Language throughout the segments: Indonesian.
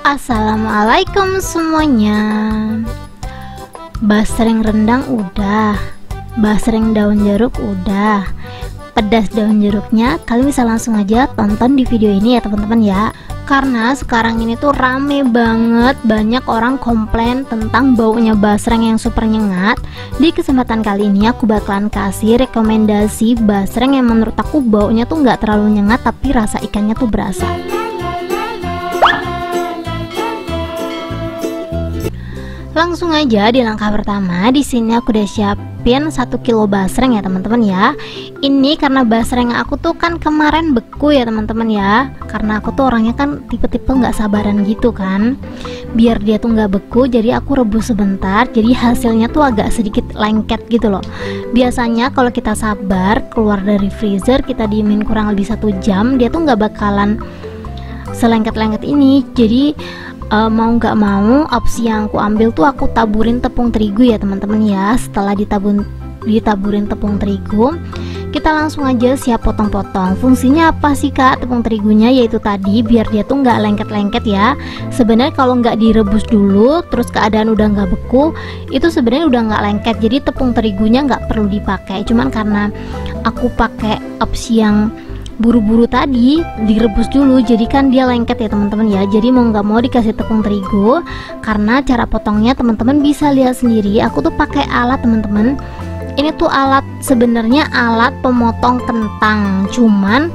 Assalamualaikum semuanya. Basreng rendang udah, basreng daun jeruk udah, pedas daun jeruknya kalian bisa langsung aja tonton di video ini ya teman-teman ya. Karena sekarang ini tuh rame banget, banyak orang komplain tentang baunya basreng yang super nyengat. Di kesempatan kali ini aku bakalan kasih rekomendasi basreng yang menurut aku baunya tuh nggak terlalu nyengat tapi rasa ikannya tuh berasa. Langsung aja di langkah pertama, di sini aku udah siapin 1 kilo basreng ya teman-teman ya. Ini karena basreng aku tuh kan kemarin beku ya teman-teman ya. Karena aku tuh orangnya kan tipe-tipe nggak sabaran gitu kan. Biar dia tuh nggak beku, jadi aku rebus sebentar. Jadi hasilnya tuh agak sedikit lengket gitu loh. Biasanya kalau kita sabar keluar dari freezer, kita diemin kurang lebih 1 jam, dia tuh nggak bakalan selengket-lengket ini. Jadi mau nggak mau opsi yang aku ambil tuh aku taburin tepung terigu ya teman-teman ya. Setelah ditaburin tepung terigu, kita langsung aja siap potong-potong. Fungsinya apa sih kak tepung terigunya? Yaitu tadi biar dia tuh nggak lengket-lengket ya. Sebenarnya kalau nggak direbus dulu terus keadaan udah nggak beku, itu sebenarnya udah nggak lengket. Jadi tepung terigunya nggak perlu dipakai. Cuman karena aku pakai opsi yang buru-buru tadi direbus dulu, jadi kan dia lengket ya teman-teman ya. Jadi mau nggak mau dikasih tepung terigu. Karena cara potongnya teman-teman bisa lihat sendiri, aku tuh pakai alat teman-teman. Ini tuh alat, sebenarnya alat pemotong kentang. Cuman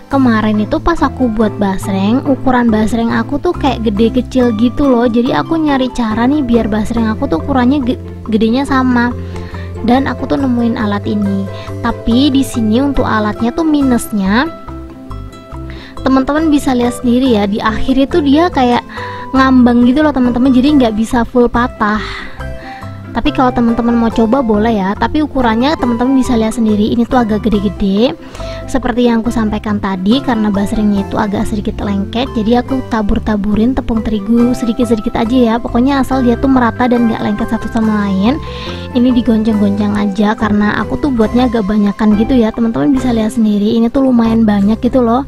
kemarin itu pas aku buat basreng, ukuran basreng aku tuh kayak gede kecil gitu loh. Jadi aku nyari cara nih biar basreng aku tuh ukurannya gedenya sama. Dan aku tuh nemuin alat ini. Tapi di sini untuk alatnya tuh minusnya, teman-teman bisa lihat sendiri ya, di akhir itu dia kayak ngambang gitu loh teman-teman, jadi nggak bisa full patah. Tapi kalau teman-teman mau coba boleh ya, tapi ukurannya teman-teman bisa lihat sendiri, ini tuh agak gede-gede. Seperti yang aku sampaikan tadi, karena basrengnya itu agak sedikit lengket, jadi aku tabur-taburin tepung terigu sedikit-sedikit aja ya. Pokoknya asal dia tuh merata dan nggak lengket satu sama lain. Ini digoncang-goncang aja karena aku tuh buatnya agak banyakan gitu ya. Teman-teman bisa lihat sendiri, ini tuh lumayan banyak gitu loh.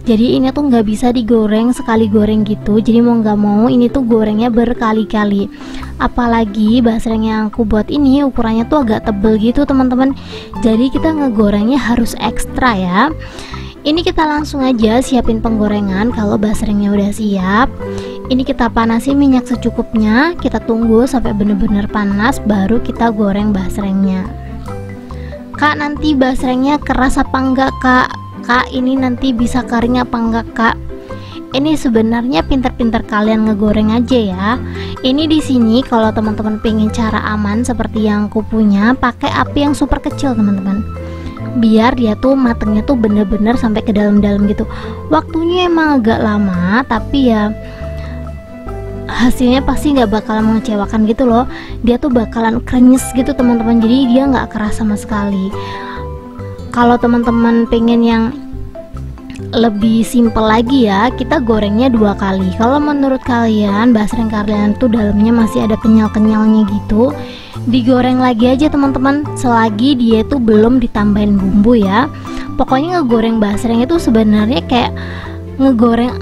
Jadi ini tuh nggak bisa digoreng sekali goreng gitu. Jadi mau nggak mau ini tuh gorengnya berkali-kali. Apalagi basreng yang aku buat ini ukurannya tuh agak tebel gitu teman-teman. Jadi kita ngegorengnya harus ekstra ya. Ini kita langsung aja siapin penggorengan. Kalau basrengnya udah siap, ini kita panasin minyak secukupnya. Kita tunggu sampai bener-bener panas, baru kita goreng basrengnya. Kak, nanti basrengnya keras apa enggak kak? Kak, ini nanti bisa kering apa enggak kak? Ini sebenarnya pinter-pinter kalian ngegoreng aja ya. Ini di sini kalau teman-teman pengen cara aman seperti yang aku punya, pakai api yang super kecil teman-teman. Biar dia tuh matengnya tuh bener-bener sampai ke dalam-dalam gitu. Waktunya emang agak lama, tapi ya hasilnya pasti nggak bakalan mengecewakan gitu loh. Dia tuh bakalan krenyes gitu teman-teman. Jadi dia nggak keras sama sekali. Kalau teman-teman pengen yang lebih simple lagi ya, kita gorengnya 2 kali. Kalau menurut kalian basreng kalian tuh dalamnya masih ada kenyal-kenyalnya gitu, digoreng lagi aja teman-teman, selagi dia tuh belum ditambahin bumbu ya. Pokoknya ngegoreng basreng itu sebenarnya kayak ngegoreng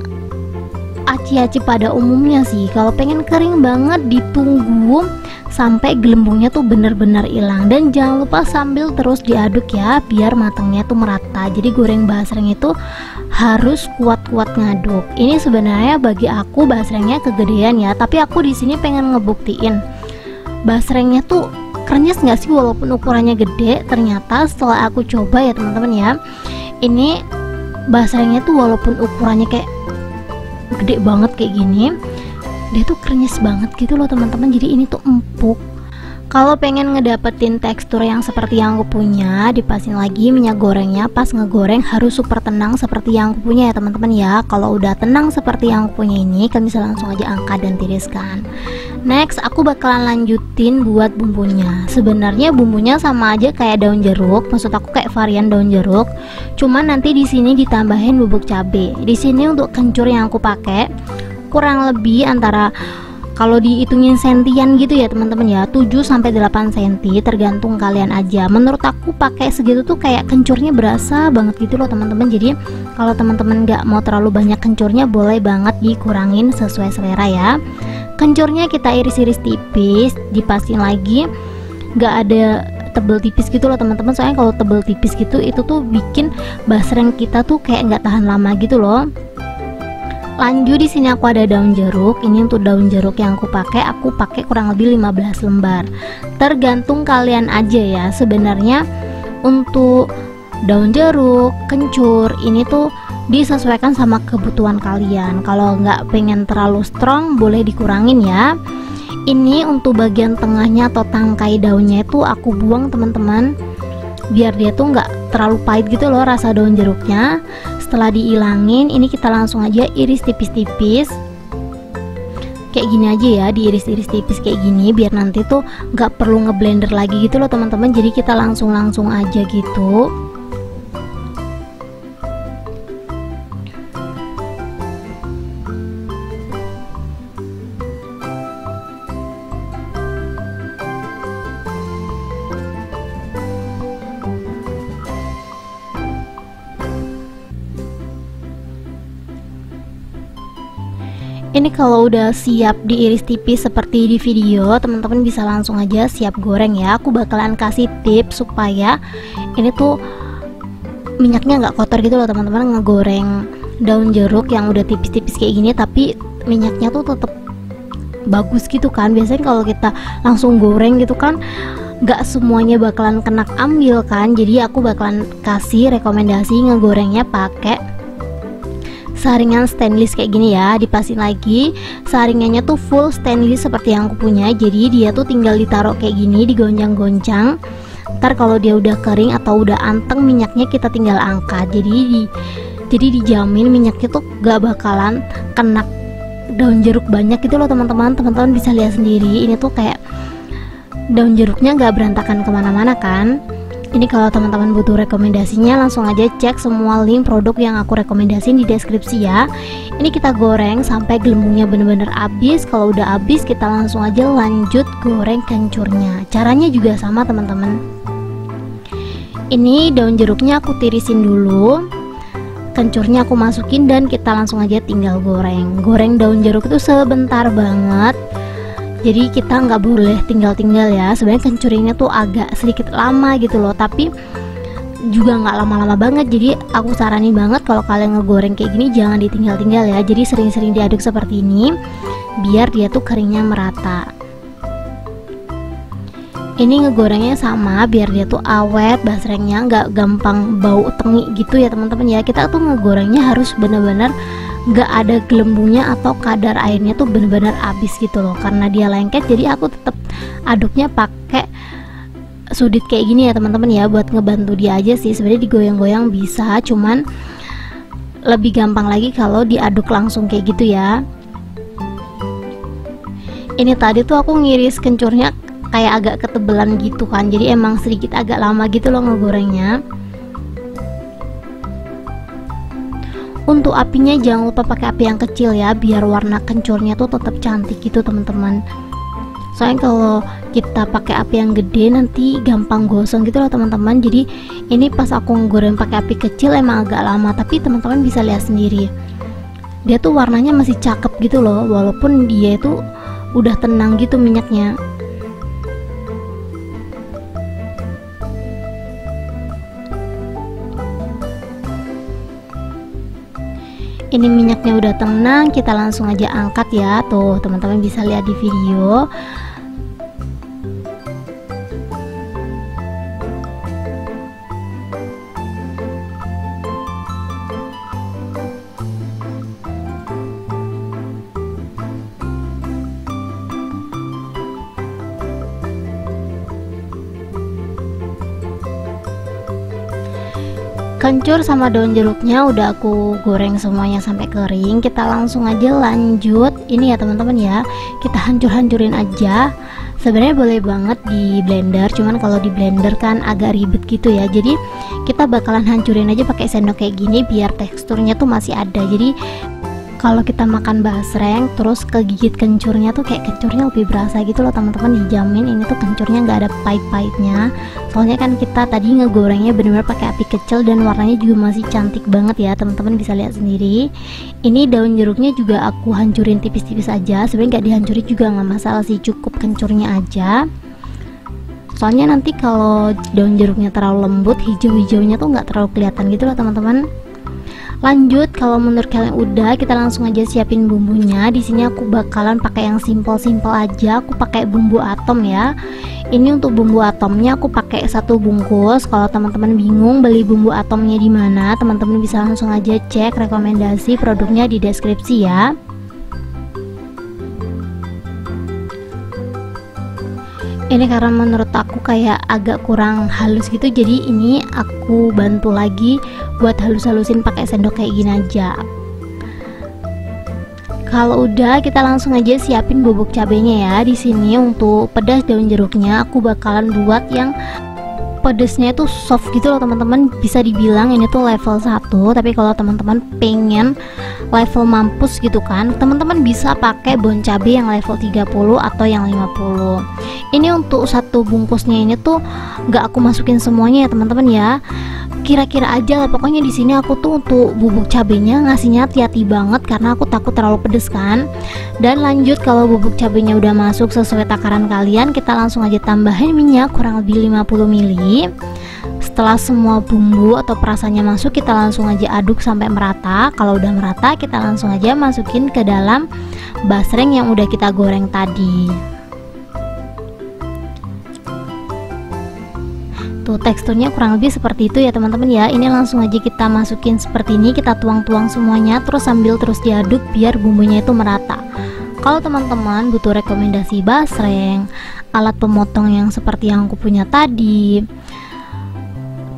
aci-aci pada umumnya sih. Kalau pengen kering banget, ditunggu sampai gelembungnya tuh bener-bener hilang. Dan jangan lupa sambil terus diaduk ya, biar matangnya tuh merata. Jadi goreng basreng itu harus kuat-kuat ngaduk. Ini sebenarnya bagi aku basrengnya kegedean ya, tapi aku di sini pengen ngebuktiin basrengnya tuh krenyes nggak sih walaupun ukurannya gede. Ternyata setelah aku coba ya teman-teman ya, ini basrengnya tuh walaupun ukurannya kayak gede banget kayak gini, dia tuh krenyes banget gitu loh teman-teman. Jadi ini tuh empuk. Kalau pengen ngedapetin tekstur yang seperti yang aku punya, dipasin lagi minyak gorengnya. Pas ngegoreng harus super tenang seperti yang aku punya ya teman-teman ya. Kalau udah tenang seperti yang aku punya ini, kalian bisa langsung aja angkat dan tiriskan. Next, aku bakalan lanjutin buat bumbunya. Sebenarnya bumbunya sama aja kayak daun jeruk, maksud aku kayak varian daun jeruk. Cuman nanti di sini ditambahin bubuk cabe. Di sini untuk kencur yang aku pakai kurang lebih antara Kalau dihitungin sentian gitu ya teman-teman ya, 7-8 cm tergantung kalian aja. Menurut aku pakai segitu tuh kayak kencurnya berasa banget gitu loh teman-teman. Jadi kalau teman-teman nggak mau terlalu banyak kencurnya, boleh banget dikurangin sesuai selera ya. Kencurnya kita iris-iris tipis, dipasin lagi, nggak ada tebel tipis gitu loh teman-teman. Soalnya kalau tebel tipis gitu itu tuh bikin basreng kita tuh kayak nggak tahan lama gitu loh. Lanjut, di sini aku ada daun jeruk. Ini untuk daun jeruk yang aku pakai kurang lebih 15 lembar. Tergantung kalian aja ya. Sebenarnya untuk daun jeruk, kencur ini tuh disesuaikan sama kebutuhan kalian. Kalau nggak pengen terlalu strong, boleh dikurangin ya. Ini untuk bagian tengahnya atau tangkai daunnya itu aku buang teman-teman, biar dia tuh nggak terlalu pahit gitu loh rasa daun jeruknya. Setelah diilangin, ini kita langsung aja iris tipis-tipis kayak gini aja ya, diiris-iris tipis kayak gini biar nanti tuh nggak perlu ngeblender lagi gitu loh teman-teman. Jadi kita langsung aja gitu. Ini kalau udah siap diiris tipis seperti di video, teman-teman bisa langsung aja siap goreng ya. Aku bakalan kasih tips supaya ini tuh minyaknya nggak kotor gitu loh teman-teman, ngegoreng daun jeruk yang udah tipis-tipis kayak gini tapi minyaknya tuh tetap bagus gitu kan. Biasanya kalau kita langsung goreng gitu kan nggak semuanya bakalan kena ambil kan. Jadi aku bakalan kasih rekomendasi ngegorengnya pakai saringan stainless kayak gini ya. Dipasin lagi, saringannya tuh full stainless seperti yang aku punya. Jadi dia tuh tinggal ditaruh kayak gini, digoncang-goncang. Ntar kalau dia udah kering atau udah anteng minyaknya, kita tinggal angkat. Jadi dijamin minyaknya tuh gak bakalan kena daun jeruk banyak gitu loh teman-teman. Teman-teman bisa lihat sendiri, ini tuh kayak daun jeruknya gak berantakan kemana-mana kan. Ini kalau teman-teman butuh rekomendasinya, langsung aja cek semua link produk yang aku rekomendasiin di deskripsi ya. Ini kita goreng sampai gelembungnya bener-bener habis. Kalau udah habis, kita langsung aja lanjut goreng kencurnya. Caranya juga sama teman-teman. Ini daun jeruknya aku tirisin dulu, kencurnya aku masukin, dan kita langsung aja tinggal goreng. Goreng daun jeruk itu sebentar banget, jadi kita nggak boleh tinggal-tinggal ya. Sebenarnya kencurnya tuh agak sedikit lama gitu loh, tapi juga nggak lama-lama banget. Jadi aku saranin banget kalau kalian ngegoreng kayak gini jangan ditinggal-tinggal ya. Jadi sering-sering diaduk seperti ini biar dia tuh keringnya merata. Ini ngegorengnya sama biar dia tuh awet, basrengnya nggak gampang bau tengi gitu ya teman-teman ya. Kita tuh ngegorengnya harus bener-bener nggak ada gelembungnya atau kadar airnya tuh bener-bener habis gitu loh, karena dia lengket. Jadi aku tetap aduknya pakai sudit kayak gini ya teman-teman ya, buat ngebantu dia aja sih. Sebenarnya digoyang-goyang bisa, cuman lebih gampang lagi kalau diaduk langsung kayak gitu ya. Ini tadi tuh aku ngiris kencurnya kayak agak ketebelan gitu kan, jadi emang sedikit agak lama gitu loh ngegorengnya. Untuk apinya jangan lupa pakai api yang kecil ya, biar warna kencurnya tuh tetap cantik gitu teman-teman. Soalnya kalau kita pakai api yang gede nanti gampang gosong gitu loh teman-teman. Jadi ini pas aku ngegoreng pakai api kecil emang agak lama, tapi teman-teman bisa lihat sendiri, dia tuh warnanya masih cakep gitu loh, walaupun dia itu udah tenang gitu minyaknya. Ini minyaknya udah tenang, kita langsung aja angkat ya. Tuh teman-teman bisa lihat di video. Kencur sama daun jeruknya udah aku goreng semuanya sampai kering. Kita langsung aja lanjut ini ya teman-teman ya, kita hancur-hancurin aja. Sebenarnya boleh banget di blender, cuman kalau di blender kan agak ribet gitu ya. Jadi kita bakalan hancurin aja pakai sendok kayak gini biar teksturnya tuh masih ada. Jadi Kalau kita makan basreng terus kegigit kencurnya tuh kayak kencurnya lebih berasa gitu loh teman-teman, dijamin ini tuh kencurnya nggak ada pahit-pahitnya. Soalnya kan kita tadi ngegorengnya benar-benar pakai api kecil dan warnanya juga masih cantik banget ya, teman-teman bisa lihat sendiri. Ini daun jeruknya juga aku hancurin tipis-tipis aja, sebenarnya nggak dihancurin juga nggak masalah sih, cukup kencurnya aja. Soalnya nanti kalau daun jeruknya terlalu lembut, hijau-hijaunya tuh nggak terlalu kelihatan gitu loh teman-teman. Lanjut, kalau menurut kalian udah, kita langsung aja siapin bumbunya. Di sini aku bakalan pakai yang simple-simple aja. Aku pakai bumbu atom ya. Ini untuk bumbu atomnya aku pakai 1 bungkus. Kalau teman-teman bingung beli bumbu atomnya di mana, teman-teman bisa langsung aja cek rekomendasi produknya di deskripsi ya. Ini karena menurut aku kayak agak kurang halus gitu, jadi ini aku bantu lagi buat halus-halusin pakai sendok kayak gini aja. Kalau udah, kita langsung aja siapin bubuk cabenya ya. Di sini untuk pedas daun jeruknya aku bakalan buat yang pedesnya itu soft gitu loh teman-teman, bisa dibilang ini tuh level 1. Tapi kalau teman-teman pengen level mampus gitu kan, teman-teman bisa pakai bon cabe yang level 30 atau yang 50. Ini untuk 1 bungkusnya ini tuh nggak aku masukin semuanya ya teman-teman ya, kira-kira aja lah pokoknya. Di sini aku tuh untuk bubuk cabenya ngasihnya hati-hati banget karena aku takut terlalu pedes kan. Dan lanjut, kalau bubuk cabenya udah masuk sesuai takaran kalian, kita langsung aja tambahin minyak kurang lebih 50 ml. Setelah semua bumbu atau perasannya masuk, kita langsung aja aduk sampai merata. Kalau udah merata, kita langsung aja masukin ke dalam basreng yang udah kita goreng tadi. Tuh teksturnya kurang lebih seperti itu ya teman-teman ya. Ini langsung aja kita masukin seperti ini, kita tuang-tuang semuanya terus sambil terus diaduk biar bumbunya itu merata. Kalau teman-teman butuh rekomendasi basreng, alat pemotong yang seperti yang aku punya tadi,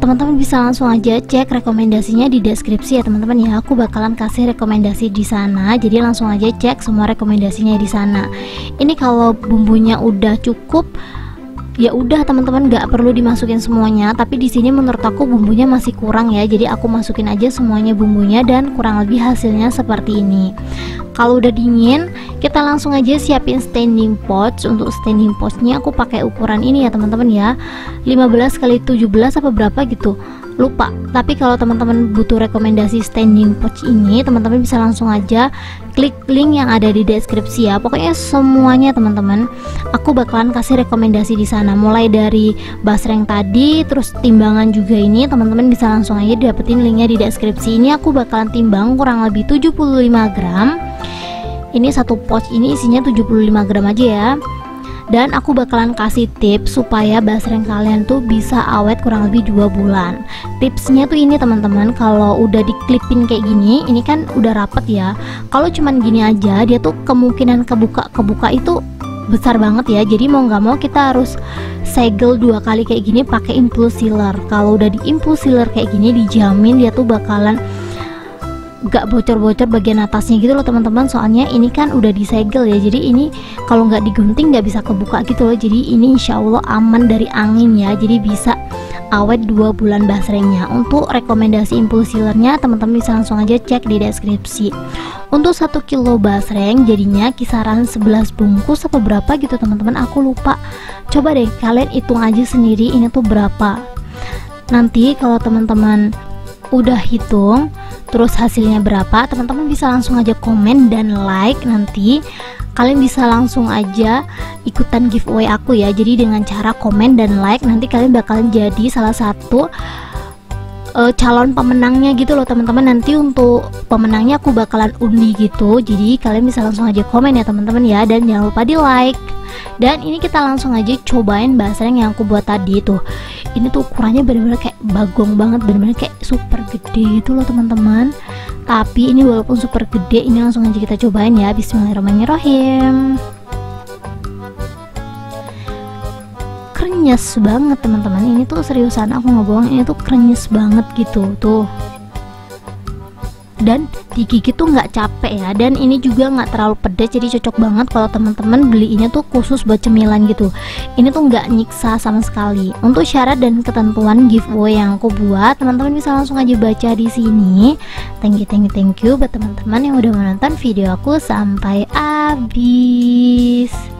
teman-teman bisa langsung aja cek rekomendasinya di deskripsi ya teman-teman ya. Aku bakalan kasih rekomendasi di sana, jadi langsung aja cek semua rekomendasinya di sana. Ini kalau bumbunya udah cukup, ya udah teman-teman, nggak perlu dimasukin semuanya. Tapi di sini menurut aku bumbunya masih kurang ya, jadi aku masukin aja semuanya bumbunya dan kurang lebih hasilnya seperti ini. Kalau udah dingin, kita langsung aja siapin standing pots. Untuk standing potsnya aku pakai ukuran ini ya teman-teman ya, 15 x 17 apa berapa gitu, lupa. Tapi kalau teman-teman butuh rekomendasi standing pots ini, teman-teman bisa langsung aja klik link yang ada di deskripsi ya. Pokoknya semuanya teman-teman aku bakalan kasih rekomendasi di sana, mulai dari basreng tadi, terus timbangan juga. Ini teman-teman bisa langsung aja dapetin linknya di deskripsi. Ini aku bakalan timbang kurang lebih 75 gram. Ini 1 pouch ini isinya 75 gram aja ya. Dan aku bakalan kasih tips supaya basreng kalian tuh bisa awet kurang lebih 2 bulan. Tipsnya tuh ini teman-teman, kalau udah diklipin kayak gini, ini kan udah rapet ya. Kalau cuman gini aja, dia tuh kemungkinan kebuka itu besar banget ya. Jadi mau nggak mau kita harus segel 2 kali kayak gini pakai impulse sealer. Kalau udah di impulse sealer kayak gini, dijamin dia tuh bakalan gak bocor-bocor bagian atasnya gitu loh teman-teman. Soalnya ini kan udah disegel ya, jadi ini kalau nggak digunting nggak bisa kebuka gitu loh. Jadi ini insya Allah aman dari angin ya, jadi bisa awet 2 bulan basrengnya. Untuk rekomendasi impulse sealernya teman-teman bisa langsung aja cek di deskripsi. Untuk 1 kilo basreng jadinya kisaran 11 bungkus apa berapa gitu teman-teman, aku lupa. Coba deh kalian hitung aja sendiri ini tuh berapa. Nanti kalau teman-teman udah hitung terus hasilnya berapa, teman-teman bisa langsung aja komen dan like. Nanti kalian bisa langsung aja ikutan giveaway aku ya. Jadi dengan cara komen dan like, nanti kalian bakalan jadi salah satu calon pemenangnya gitu loh teman-teman. Nanti untuk pemenangnya aku bakalan undi gitu, jadi kalian bisa langsung aja komen ya teman-teman ya, dan jangan lupa di like. Dan ini kita langsung aja cobain basreng yang aku buat tadi tuh. Ini tuh ukurannya bener-bener kayak bagong banget, bener-bener kayak super gede gitu loh teman-teman. Tapi ini walaupun super gede, ini langsung aja kita cobain ya. Bismillahirrahmanirrahim. Krenyes banget teman-teman, ini tuh seriusan aku nggak bohong, ini tuh krenyes banget gitu tuh. dan digigit tuh nggak capek ya, dan ini juga nggak terlalu pedas, jadi cocok banget kalau teman-teman belinya tuh khusus buat cemilan gitu. Ini tuh nggak nyiksa sama sekali. Untuk syarat dan ketentuan giveaway yang aku buat, teman-teman bisa langsung aja baca di sini. Thank you buat teman-teman yang udah menonton video aku sampai habis.